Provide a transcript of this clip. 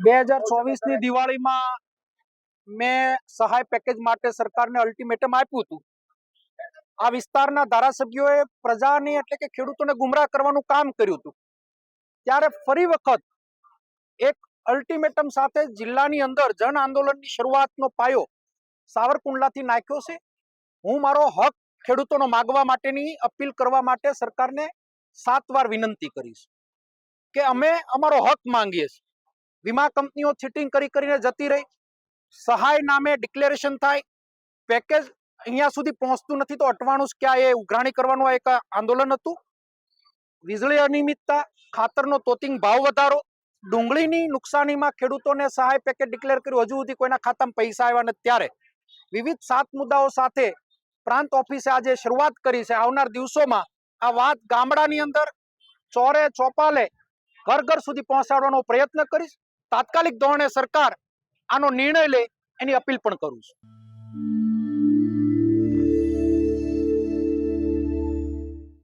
2024ની દિવાળીમાં મેં સહાય પેકેજ માટે સરકારને અલ્ટિમેટમ આપ્યું હતું. આ વિસ્તારના ધારાસભ્યોએ પ્રજાને એટલે કે ખેડૂતોને ગુમરાહ કરવાનું કામ કર્યું હતું. ત્યારે ફરી વખત એક અલ્ટિમેટમ સાથે જિલ્લાની અંદર જન આંદોલનની શરૂઆતનો પાયો સાવરકુંડલાથી નાખ્યો છે. હું મારો હક ખેડૂતોનો માગવા માટેની અપીલ કરવા માટે સરકારને 7 વાર વિનંતી કરીશ કે અમે અમારો હક માંગીએ છીએ. વીમા કંપનીઓ ચીટિંગ કરીને જતી રહી, સહાય નામે ડિક્લેરેશન થાય, પેકેજ અહીંયા સુધી પહોંચતું નથી તો અટવાણું ક્યાં એ ઉઘરાણી કરવાનું એક આંદોલન હતું. વીજળી અનિયમિતતા, ખાતરનો તોતિંગ ભાવ વધારો, ડુંગળીની નુકસાનીમાં ખેડૂતોને સહાય પેકેજ ડિક્લેર કર્યું, હજુ સુધી કોઈના ખાતામાં પૈસા આવ્યા નથી. ત્યારે વિવિધ 7 મુદ્દાઓ સાથે પ્રાંત ઓફિસે આજે શરૂઆત કરી છે. આવનાર દિવસોમાં આ વાત ગામડાની અંદર ચોરે ચોપાલે ઘર ઘર સુધી પહોંચાડવાનો પ્રયત્ન કરીશ. તાત્કાલિક ધોરણે સરકાર આનો નિર્ણય લે એની અપીલ પણ કરું છું.